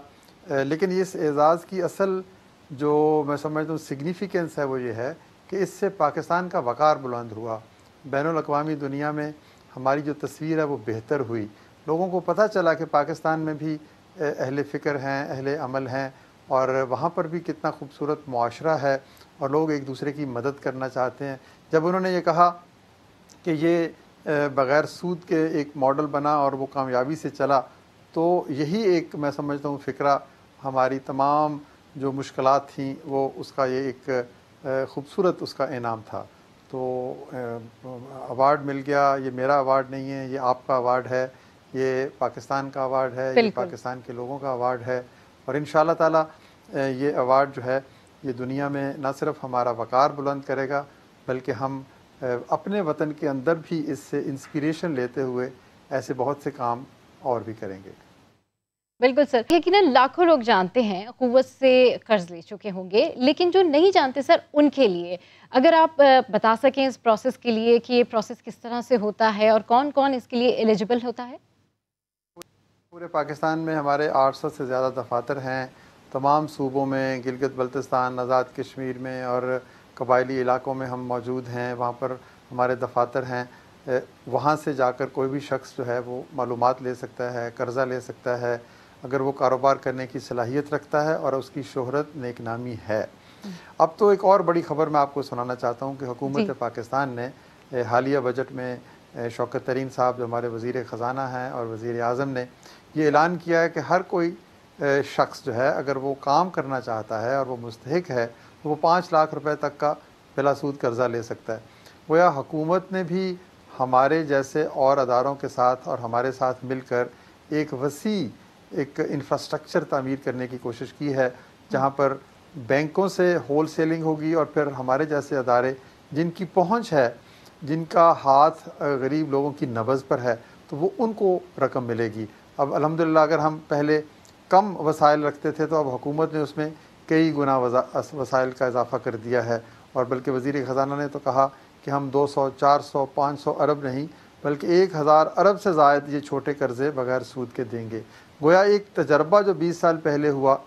लेकिन इस एज़ाज़ की असल जो मैं समझता हूँ सिग्निफिकेंस है वो ये है कि इससे पाकिस्तान का वक़ार बुलंद हुआ। बैनुल अक़वामी दुनिया में हमारी जो तस्वीर है वो बेहतर हुई। लोगों को पता चला कि पाकिस्तान में भी अहले फ़िक्र हैं, अहले अमल हैं और वहाँ पर भी कितना खूबसूरत मुआशरा है और लोग एक दूसरे की मदद करना चाहते हैं। जब उन्होंने ये कहा कि ये बग़ैर सूद के एक मॉडल बना और वो कामयाबी से चला, तो यही एक मैं समझता हूँ फ़िक्रा हमारी तमाम जो मुश्किलात थीं वो उसका ये एक खूबसूरत उसका इनाम था। तो अवार्ड मिल गया। ये मेरा अवार्ड नहीं है, ये आपका अवार्ड है, ये पाकिस्तान का अवार्ड है, ये पाकिस्तान के लोगों का अवार्ड है। और इंशाअल्लाह ताला ये अवार्ड जो है ये दुनिया में न सिर्फ हमारा वक़ार बुलंद करेगा बल्कि हम अपने वतन के अंदर भी इससे इंस्पिरेशन लेते हुए ऐसे बहुत से काम और भी करेंगे। बिल्कुल सर, यकीनन लाखों लोग जानते हैं, क़ुव्वत से कर्ज ले चुके होंगे, लेकिन जो नहीं जानते सर उनके लिए अगर आप बता सकें इस प्रोसेस के लिए कि ये प्रोसेस किस तरह से होता है और कौन कौन इसके लिए एलिजिबल होता है। पूरे पाकिस्तान में हमारे 800 से ज़्यादा दफातर हैं, तमाम सूबों में, गिलगित बल्तिस्तान, आज़ाद कश्मीर में और कबायली इलाकों में हम मौजूद हैं। वहाँ पर हमारे दफातर हैं। वहाँ से जाकर कोई भी शख्स जो है वो मालूमात ले सकता है, कर्ज़ा ले सकता है अगर वो कारोबार करने की सलाहियत रखता है और उसकी शोहरत नेक नामी है। अब तो एक और बड़ी ख़बर मैं आपको सुनाना चाहता हूँ कि हुकूमत पाकिस्तान ने हालिया बजट में शौकत तरीन साहब जो हमारे वज़ीर ख़ज़ाना हैं और वज़ीर आज़म ने ये ऐलान किया है कि हर कोई शख्स जो है अगर वो काम करना चाहता है और वो मुस्तहिक है तो वो 5 लाख रुपए तक का बिला सूद कर्ज़ा ले सकता है। गोया हुकूमत ने भी हमारे जैसे और अदारों के साथ और हमारे साथ मिलकर एक वसी एक इंफ्रास्ट्रक्चर तामीर करने की कोशिश की है, जहाँ पर बैंकों से होल सेलिंग होगी और फिर हमारे जैसे अदारे जिनकी पहुँच है, जिनका हाथ गरीब लोगों की नब्ज़ पर है, तो वो उनको रकम मिलेगी। अब अल्हम्दुलिल्लाह अगर हम पहले कम वसाइल रखते थे तो अब हुकूमत ने उसमें कई गुना वसाइल का इजाफ़ा कर दिया है, और बल्कि वज़ीर ख़ज़ाना ने तो कहा कि हम 200, 400, 500 अरब नहीं बल्कि 1000 अरब से ज़ायद ये छोटे कर्ज़े बग़ैर सूद के देंगे। गोया एक तजर्बा जो 20 साल पहले हुआ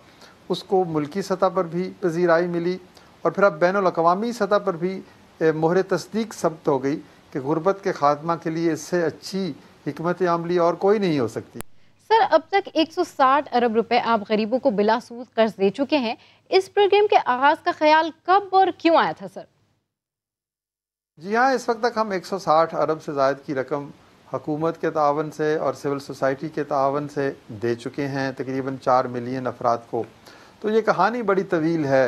उसको मुल्की सतह पर भी पजीराई मिली, और फिर अब बैनुल अक़वामी सतह पर भी मोहर तस्दीक सब्त हो गई कि गुर्बत के ख़ात्मा के लिए इससे अच्छी हिकमत अमली और कोई नहीं हो सकती। सर, अब तक 160 अरब रुपए आप गरीबों को बिला सूद कर्ज दे चुके हैं। इस प्रोग्राम के आगाज़ का ख्याल कब और क्यों आया था सर? जी हाँ, इस वक्त तक हम 160 अरब से ज़ायद की रकम हुकूमत के तावन से और सिविल सोसाइटी के तावन से दे चुके हैं तकरीबन 4 मिलियन अफराद को। तो ये कहानी बड़ी तवील है।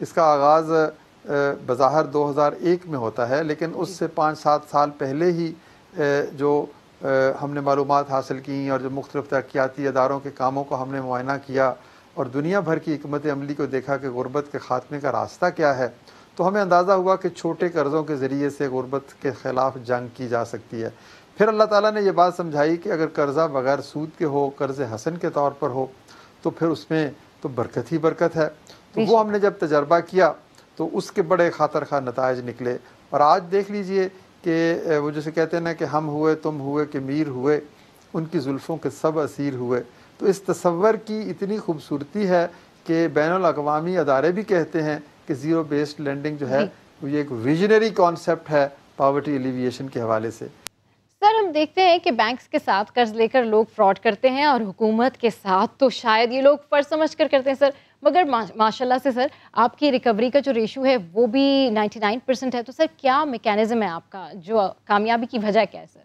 इसका आगाज़ बज़ाहिर 2001 में होता है, लेकिन उससे 5-7 साल पहले ही जो हमने मालूमात हासिल की और जो मुख्तलिफ़ तरक्याती अदारों के कामों को हमने मुआयना किया और दुनिया भर की हिकमत अमली को देखा कि गुर्बत के ख़ात्मे का रास्ता क्या है, तो हमें अंदाज़ा हुआ कि छोटे कर्ज़ों के ज़रिए से गुर्बत के ख़िलाफ़ जंग की जा सकती है। फिर अल्लाह ताला ने यह बात समझाई कि अगर कर्ज़ा बग़ैर सूद के हो, कर्ज़ हसन के तौर पर हो, तो फिर उसमें तो बरकत ही बरकत है। तो वो हमने जब तजर्बा किया तो उसके बड़े खातर खा नताइज निकले। और आज देख लीजिए कि वो जैसे कहते हैं ना कि हम हुए तुम हुए कि मीर हुए, उनकी जुल्फ़ों के सब असीर हुए। तो इस तसव्वुर की इतनी खूबसूरती है कि बैनुल अक़वामी अदारे भी कहते हैं कि ज़ीरो बेस्ड लेंडिंग जो है ये एक विजनरी कॉन्सेप्ट है पॉवर्टी एलिविएशन के हवाले से। सर, हम देखते हैं कि बैंक्स के साथ कर्ज लेकर लोग फ्रॉड करते हैं और हुकूमत के साथ तो शायद ये लोग फर्ज समझ कर करते हैं सर, मगर माशाल्लाह से सर आपकी रिकवरी का जो रेशो है वो भी 99% है। तो सर क्या मैकेनिज्म है आपका, जो कामयाबी की वजह क्या है सर?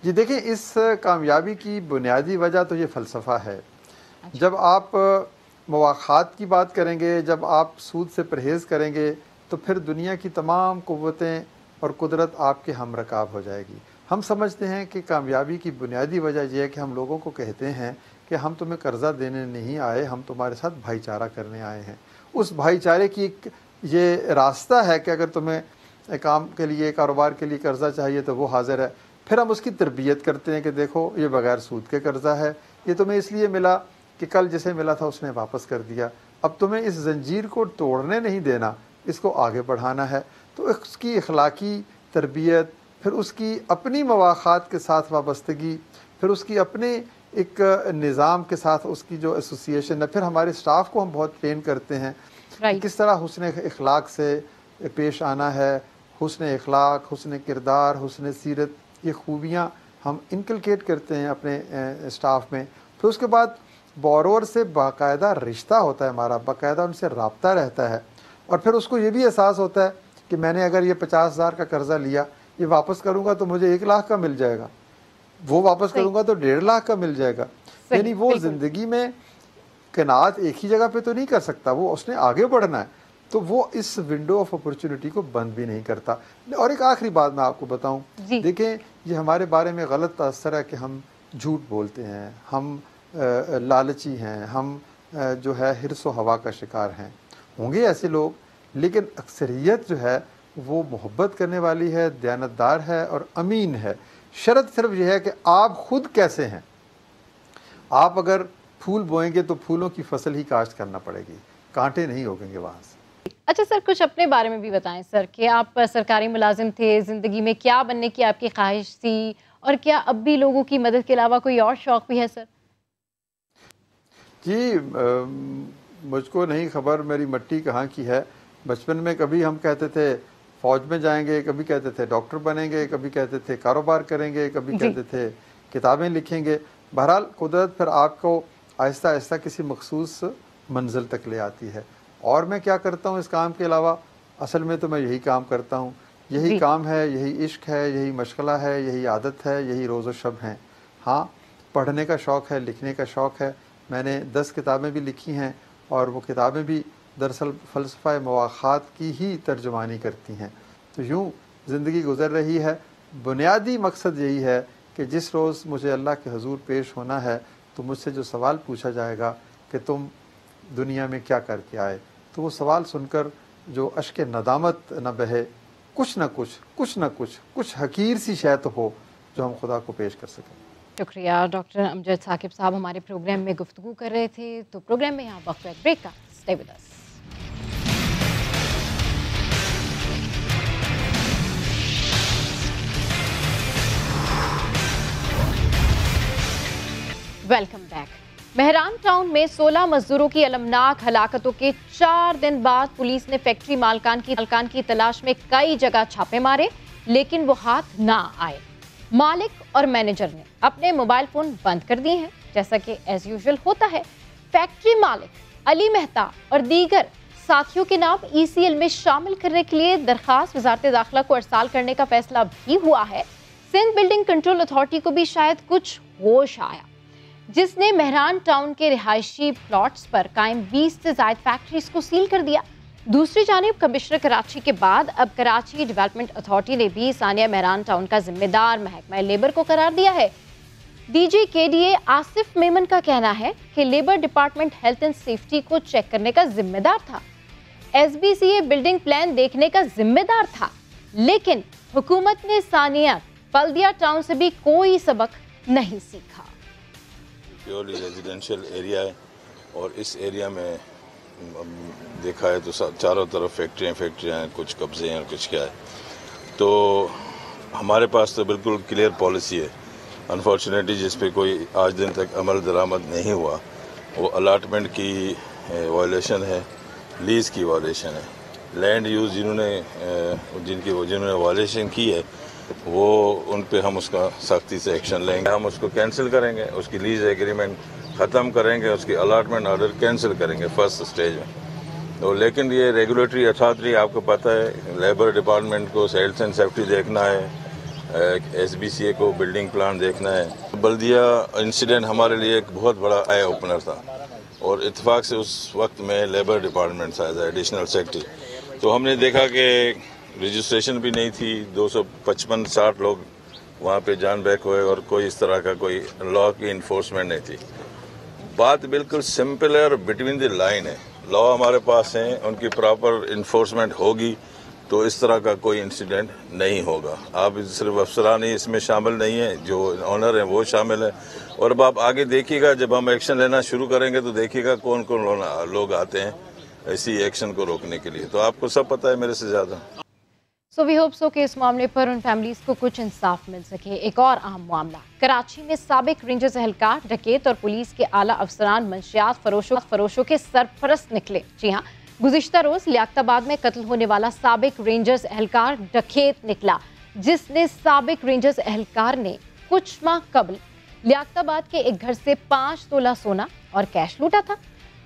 जी देखिए, इस कामयाबी की बुनियादी वजह तो ये फ़लसफ़ा है। जब आप मवाख़ात की बात करेंगे, जब आप सूद से परहेज़ करेंगे, तो फिर दुनिया की तमाम क़ुव्वतें और कुदरत आपके हम रकाब हो जाएगी। हम समझते हैं कि कामयाबी की बुनियादी वजह यह है कि हम लोगों को कहते हैं कि हम तुम्हें कर्ज़ा देने नहीं आए, हम तुम्हारे साथ भाईचारा करने आए हैं। उस भाईचारे की ये रास्ता है कि अगर तुम्हें काम के लिए, कारोबार के लिए कर्ज़ा चाहिए तो वो हाज़िर है। फिर हम उसकी तरबियत करते हैं कि देखो ये बग़ैर सूद के कर्ज़ा है, ये तुम्हें इसलिए मिला कि कल जिसे मिला था उसने वापस कर दिया। अब तुम्हें इस जंजीर को तोड़ने नहीं देना, इसको आगे बढ़ाना है। तो उसकी अखलाकी तरबियत, फिर उसकी अपनी मवाख़ात के साथ वाबस्तगी, फिर उसकी अपने एक निज़ाम के साथ उसकी जो एसोसिएशन है, फिर हमारे स्टाफ को हम बहुत ट्रेन करते हैं कि किस तरह हुस्न इखलाक से पेश आना है। हुस्न इखलाक, हुस्न किरदार, हुस्न सीरत, ये खूबियाँ हम इनकलकेट करते हैं अपने स्टाफ में। फिर उसके बाद बोरोवर से बाकायदा रिश्ता होता है हमारा, बाकायदा उनसे रब्ता रहता है। और फिर उसको ये भी एहसास होता है कि मैंने अगर ये 50,000 का कर्ज़ा लिया, ये वापस करूँगा तो मुझे 1 लाख का मिल जाएगा, वो वापस करूँगा तो 1.5 लाख का मिल जाएगा। यानी वो ज़िंदगी में कनात एक ही जगह पे तो नहीं कर सकता, वो उसने आगे बढ़ना है। तो वो इस विंडो ऑफ अपॉर्चुनिटी को बंद भी नहीं करता। और एक आखिरी बात मैं आपको बताऊं, देखें ये हमारे बारे में गलत तासर है कि हम झूठ बोलते हैं, हम लालची हैं, हम जो है हिर्स व हवा का शिकार हैं। होंगे ऐसे लोग, लेकिन अक्सरियत जो है वो मोहब्बत करने वाली है, दयानतदार है और अमीन है। शर्त सिर्फ यह है कि आप खुद कैसे हैं। आप अगर फूल बोएंगे तो फूलों की फसल ही काश्त करना पड़ेगी, कांटे नहीं उगेंगे वहाँ से। अच्छा सर, कुछ अपने बारे में भी बताएं सर कि आप सरकारी मुलाजिम थे, ज़िंदगी में क्या बनने की आपकी ख्वाहिश थी, और क्या अब भी लोगों की मदद के अलावा कोई और शौक़ भी है सर? जी, मुझको नहीं खबर मेरी मट्टी कहाँ की है। बचपन में कभी हम कहते थे फ़ौज में जाएंगे, कभी कहते थे डॉक्टर बनेंगे, कभी कहते थे कारोबार करेंगे, कभी कहते थे किताबें लिखेंगे। बहरहाल कुदरत फिर आपको आहिस्ता आहिस्ता किसी मखसूस मंजिल तक ले आती है। और मैं क्या करता हूँ इस काम के अलावा? असल में तो मैं यही काम करता हूँ, यही काम है, यही इश्क है, यही मशगला है, यही आदत है, यही रोज़ व शब हैं। हाँ, पढ़ने का शौक़ है, लिखने का शौक़ है। मैंने 10 किताबें भी लिखी हैं और वो किताबें भी दरअसल फ़लसफ़ा मवाख़ात की ही तर्जुमानी करती हैं। तो यूँ ज़िंदगी गुज़र रही है। बुनियादी मकसद यही है कि जिस रोज़ मुझे अल्लाह के हुज़ूर पेश होना है तो मुझसे जो सवाल पूछा जाएगा कि तुम दुनिया में क्या करके आए, तो वो सवाल सुनकर जो अश्क नदामत न बहे, कुछ न कुछ हकीर सी शय तो हो जो हम खुदा को पेश कर सकें। शुक्रिया। डॉक्टर अमजद साकिब साहब हमारे प्रोग्राम में गुफ्तगू कर रहे थे। तो प्रोग्राम में यहाँ वक्त ब्रेक का, stay with us. Welcome back. Mehran town में 16 मजदूरों की अलमनाक हलाकतों के 4 दिन बाद पुलिस ने फैक्ट्री मालकान की तलाश में कई जगह छापे मारे, लेकिन वो हाथ ना आए। मालिक और मैनेजर ने अपने मोबाइल फोन बंद कर दिए हैं, जैसा कि एज यूजुअल होता है। फैक्ट्री मालिक अली मेहता और दीगर साथियों के नाम ECL में शामिल करने के लिए दरखास्त वजारत दाखिला को अरसाल करने का फैसला भी हुआ है। सिंध बिल्डिंग कंट्रोल अथॉरिटी को भी शायद कुछ होश आया, जिसने मेहरान टाउन के रिहायशी प्लॉट्स पर कायम 20 से ज्यादा फैक्ट्रीज को सील कर दिया। दूसरी जानिब कमिश्नर कराची के बाद अब कराची डेवलपमेंट अथॉरिटी ने भी सानिया मेहरान टाउन का जिम्मेदार महकमा लेबर को करार दिया है। DG KDA आसिफ मेमन का कहना है कि labour department health and safety को चेक करने का जिम्मेदार था, SBCA बिल्डिंग प्लान देखने का जिम्मेदार था, लेकिन हुकूमत ने सानिया बल्दिया टाउन से भी कोई सबक नहीं सीखा। प्योरली रेजिडेंशियल एरिया है और इस एरिया में देखा है तो चारों तरफ फैक्ट्रियाँ हैं, कुछ कब्जे हैं और कुछ क्या है। तो हमारे पास तो बिल्कुल क्लियर पॉलिसी है। अनफॉर्चुनेटली जिस पे कोई आज दिन तक अमल दरामद नहीं हुआ वो अलाटमेंट की वायलेशन है, लीज़ की वायलेशन है। लैंड यूज़ जिन्होंने वायलेशन की है वो उन पे हम उसका सख्ती से एक्शन लेंगे। हम उसको कैंसिल करेंगे, उसकी लीज़ एग्रीमेंट ख़त्म करेंगे, उसकी अलाटमेंट ऑर्डर कैंसिल करेंगे फर्स्ट स्टेज में। तो लेकिन ये रेगुलेटरी अथॉरिटी आपको पता है, लेबर डिपार्टमेंट को हेल्थ एंड सेफ्टी देखना है, SBCA को बिल्डिंग प्लान देखना है। बल्दिया इंसिडेंट हमारे लिए एक बहुत बड़ा आई ओपनर था और इत्तेफाक से उस वक्त में लेबर डिपार्टमेंट था एज एडिशनल सेक्रेटरी। तो हमने देखा कि रजिस्ट्रेशन भी नहीं थी, 255-60 लोग वहाँ पे जान बैक हुए और कोई इस तरह का कोई लॉ की इन्फोर्समेंट नहीं थी। बात बिल्कुल सिंपल है और बिटवीन द लाइन है। लॉ हमारे पास हैं, उनकी प्रॉपर इन्फोर्समेंट होगी तो इस तरह का कोई इंसिडेंट नहीं होगा। आप सिर्फ अफसरान ही इसमें शामिल नहीं है, जो ऑनर हैं वो शामिल है। और अब आप आगे देखिएगा, जब हम एक्शन लेना शुरू करेंगे तो देखिएगा कौन कौन लोग आते हैं ऐसी एक्शन को रोकने के लिए। तो आपको सब पता है मेरे से ज़्यादा। सो वी होप सो कि इस मामले पर उन फैमिलीज को कुछ इंसाफ मिल सके। एक और अहम मामला, कराची में साबिक रेंजर्स एहलकार, डकैत और पुलिस के आला अफसरान मंशियात फरोशों के सरपरस्त निकले। जी हाँ, गुज़िश्ता रोज लियाकताबाद में कत्ल होने वाला साबिक रेंजर्स एहलकार डकैत निकला, जिसने साबिक रेंजर्स एहलकार ने कुछ माह कबल लियाकताबाद के एक घर से 5 तोला सोना और कैश लूटा था।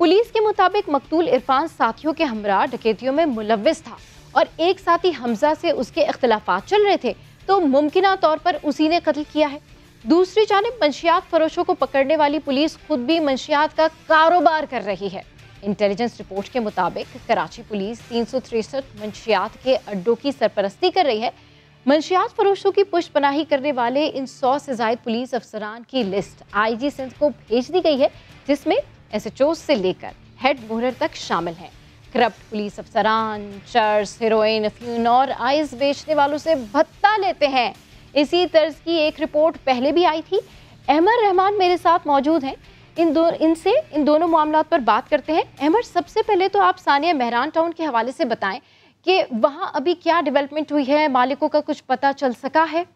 पुलिस के मुताबिक मकतूल इरफान साथियों के हमरा डकैतियों में मुलव्विस था और एक साथी हमजा से उसके इख्तिलाफात चल रहे थे, तो मुमकिना तौर पर उसी ने कत्ल किया है। दूसरी जानिब मंशियात फरोशों को पकड़ने वाली पुलिस खुद भी मंशियात का कारोबार कर रही है। इंटेलिजेंस रिपोर्ट के मुताबिक कराची पुलिस 363 मंशियात के अड्डों की सरपरस्ती कर रही है। मंशियात फरोशों की पुष्पनाही करने वाले इन 100 से ज्यादा पुलिस अफसरान की लिस्ट IG सिंध को भेज दी गई है, जिसमें SHO से लेकर हेड मोहर तक शामिल हैं। करप्ट पुलिस अफसरान चर्स, हेरोइन, अफीम और आइस बेचने वालों से भत्ता लेते हैं। इसी तर्ज की एक रिपोर्ट पहले भी आई थी। अहमद रहमान मेरे साथ मौजूद हैं। इनसे इन दोनों मामलात पर बात करते हैं। अहमद, सबसे पहले तो आप सानिया मेहरान टाउन के हवाले से बताएं कि वहाँ अभी क्या डेवलपमेंट हुई है, मालिकों का कुछ पता चल सका है?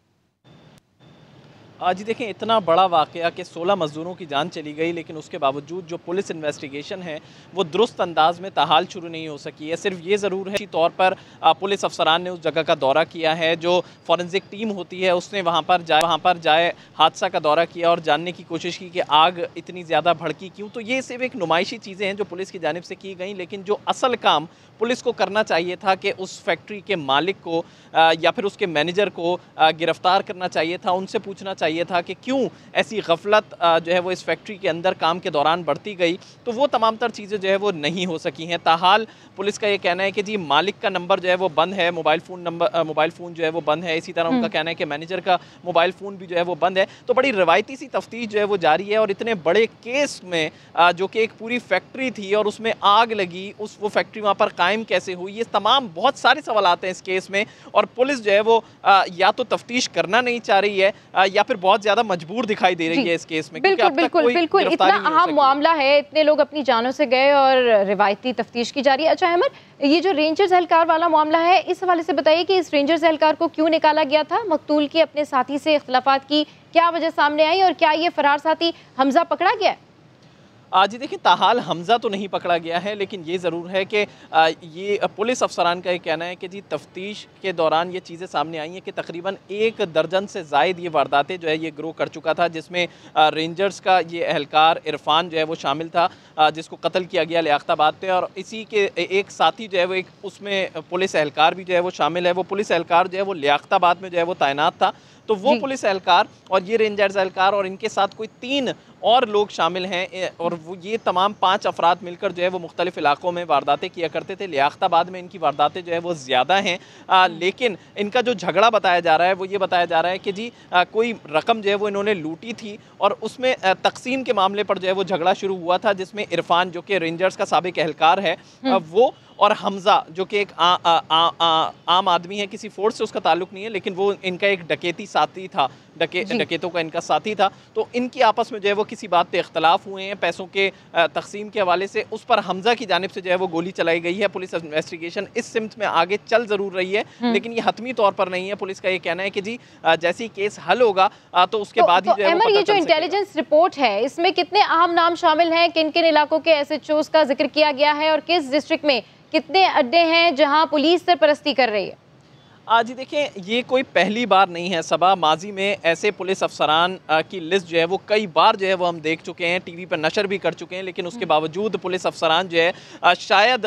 जी देखें, इतना बड़ा वाक़या कि 16 मज़दूरों की जान चली गई, लेकिन उसके बावजूद जो पुलिस इन्वेस्टिगेशन है वो दुरुस्त अंदाज में ताहाल शुरू नहीं हो सकी है। सिर्फ ये ज़रूर है कि तौर पर पुलिस अफसरान ने उस जगह का दौरा किया है, जो फॉरेंसिक टीम होती है उसने वहाँ पर जाए हादसा का दौरा किया और जानने की कोशिश की कि आग इतनी ज़्यादा भड़की क्यों। तो ये सिर्फ एक नुमाइशी चीज़ें हैं जो पुलिस की जानिब से की गई, लेकिन जो असल काम पुलिस को करना चाहिए था कि उस फैक्ट्री के मालिक को या फिर उसके मैनेजर को गिरफ्तार करना चाहिए था, उनसे पूछना चाहिए चाहिए था कि क्यों ऐसी गफलत जो है वो इस फैक्ट्री के अंदर काम के दौरान बढ़ती गई, तो वो तमाम तर चीज़ें जो है वो नहीं हो सकी हैं। ताहाल पुलिस का ये कहना है कि जी मालिक का नंबर जो है वो बंद है, मोबाइल फ़ोन जो है वो बंद है। इसी तरह उनका कहना है कि मैनेजर का मोबाइल फ़ोन भी जो है वो बंद है। तो बड़ी रवायती सी तफ्तीश जो है वो जारी है और इतने बड़े केस में जो कि एक पूरी फैक्ट्री थी और उसमें आग लगी, वो फैक्ट्री वहाँ पर कायम कैसे हुई, ये तमाम बहुत सारे सवाल आते हैं इस केस में। और पुलिस जो है वो या तो तफ्तीश करना नहीं चाह रही है या फिर बहुत ज़्यादा मजबूर दिखाई दे रही है इस केस में। बिल्कुल बिल्कुल बिल्कुल, इतना अहम मामला है, इतने लोग अपनी जानों से गए और रिवायती तफ्तीश की जा रही है। अच्छा अहमद, ये जो रेंजर्स एहलकार वाला मामला है, इस हवाले से बताइए कि इस रेंजर्स एहलकार को क्यों निकाला गया था? मकतूल की अपने साथी से इख्तलाफात की क्या वजह सामने आई और क्या ये फरार साथी हमजा पकड़ा गया? जी देखिए, ताहाल हमज़ा तो नहीं पकड़ा गया है, लेकिन ये ज़रूर है कि ये पुलिस अफसरान का ये कहना है कि जी तफ्तीश के दौरान ये चीज़ें सामने आई हैं कि तकरीबन 1 दर्जन से ज़ायद ये वारदातें जो है ये ग्रो कर चुका था, जिसमें रेंजर्स का ये एहलकार इरफान जो है वो शामिल था, जिसको कत्ल किया गया लियाकताबाद पे। और इसी के एक साथी जो है वो एक उसमें पुलिस एहलकार भी जो है वो शामिल है। वो पुलिस एहलकार जो है वो लियाकताबाद में जो है वो तैनात था। तो वो पुलिस एहलकार और ये रेंजर्स एहलकार और इनके साथ कोई 3 और लोग शामिल हैं और वो ये तमाम 5 अफराद मिलकर जो है वो मुख्तलिफ इलाकों में वारदातें किया करते थे। लियाकताबाद में इनकी वारदातें जो है वो ज़्यादा हैं, लेकिन इनका जो झगड़ा बताया जा रहा है वो ये बताया जा रहा है कि जी कोई रकम जो है वो इन्होंने लूटी थी और उसमें तकसीम के मामले पर जो है वो झगड़ा शुरू हुआ था, जिसमें इरफान जो कि रेंजर्स का साबिक एहलकार है वो और हमज़ा जो कि एक आम आदमी है, किसी फोर्स से उसका ताल्लुक़ नहीं है, लेकिन वो इनका एक डकैती साथी था, डकैतों का इनका साथी था। तो इनकी आपस में जो है वो किसी बात पे इख्तलाफ हुए हैं पैसों के तकसीम के हवाले से। उस पर हमज़ा की जानिब से जो है वो गोली चलाई गई है। पुलिस इन्वेस्टिगेशन इस सिमत में आगे चल ज़रूर रही है, लेकिन ये हतमी तौर पर नहीं है। पुलिस का ये कहना है कि जी जैसे ही केस हल होगा तो उसके बाद ही जो है वो ये जो इंटेलिजेंस रिपोर्ट है इसमें कितने अहम नाम शामिल हैं, किन किन इलाकों के SHOs का जिक्र किया गया है और किस डिस्ट्रिक्ट में कितने अड्डे हैं जहां पुलिस सरपरस्ती कर रही है? जी देखिए, ये कोई पहली बार नहीं है सबा। माजी में ऐसे पुलिस अफसरान की लिस्ट जो है वो कई बार जो है वो हम देख चुके हैं, टीवी पर नशर भी कर चुके हैं, लेकिन उसके बावजूद पुलिस अफसरान जो है शायद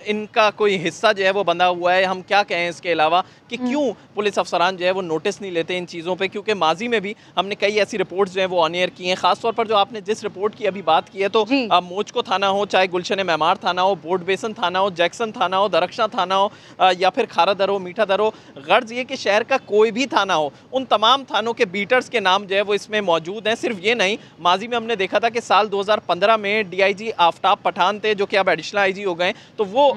इनका कोई हिस्सा जो है वो बंधा हुआ है। हम क्या कहें इसके अलावा कि क्यों पुलिस अफसरान जो है वो नोटिस नहीं लेते इन चीज़ों पे, क्योंकि माजी में भी हमने कई ऐसी रिपोर्ट्स जो है वो ऑन एयर की हैं। ख़ासतौर पर जो आपने जिस रिपोर्ट की अभी बात की है, तो मोचको थाना हो, चाहे गुलशन मेमार थाना हो, बोर्ड बेसन थाना हो, जैक्सन थाना हो, दरख्शां थाना हो या फिर खारा दर हो, मीठा दर हो, गर्ज ये कि शहर का कोई भी थाना हो, उन तमाम थानों के बीटर्स के नाम जो है वो इसमें मौजूद हैं। सिर्फ ये नहीं, माजी में हमने देखा था कि साल 2015 में DIG आफ्ताब पठान थे, जो कि अब एडिशनल IG हो गए, तो वो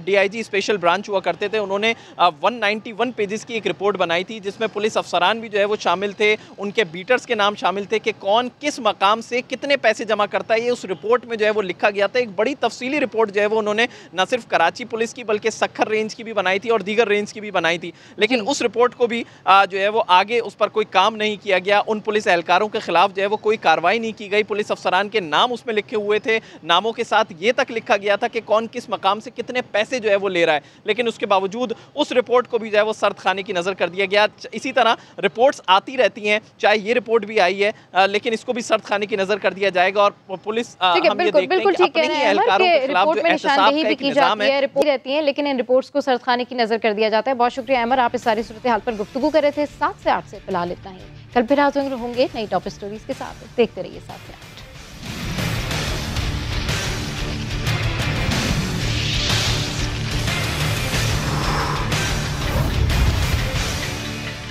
DIG स्पेशल ब्रांच हुआ करते थे। उन्होंने 191 पेजेस की एक रिपोर्ट बनाई थी, जिसमें पुलिस अफसरान भी जो है वो शामिल थे, उनके बीटर्स के नाम शामिल थे कि कौन किस मकाम से कितने पैसे जमा करता है। ये उस रिपोर्ट में जो है वो लिखा गया था। एक बड़ी तफसीली रिपोर्ट जो है वो उन्होंने न सिर्फ कराची पुलिस की बल्कि सक्खर रेंज की भी बनाई थी और दीगर रेंज की भी बनाई थी, लेकिन उस रिपोर्ट को भी जो है वो आगे उस पर कोई काम नहीं किया गया। उन पुलिस एहलकारों के खिलाफ जो है वो कोई कार्रवाई नहीं की गई। पुलिस अफसरान के नाम उसमें लिखे हुए थे, नामों के साथ ये तक लिखा गया था कि कौन किस मकाम से कितने पैसे जो है वो ले रहा है, लेकिन उसके बावजूद उस रिपोर्ट को भी जो है वो सर्द खाने की नज़र कर दिया गया। इसी तरह रिपोर्ट्स आती रहती हैं, चाहे ये रिपोर्ट भी आई है, लेकिन इसको भी सर्द खाने की नज़र कर दिया जाएगा। और पुलिस हम ये देखते हैं कि अपने ही एहलकारों के खिलाफ जो एहतसाब का एक निज़ाम है, रिपोर्ट रहती है, लेकिन इन रिपोर्ट्स को सर्द खाने की नज़र कर दिया जाता है। बहुत शुक्रिया अमर, आप इस सारी सूरत हाल पर गुफ्तगू कर रहे थे। 7 से 8 से फिलहाल इतना ही। कल फिर हाजिर होंगे नई टॉप स्टोरीज के साथ। देखते रहिए 7 से 8।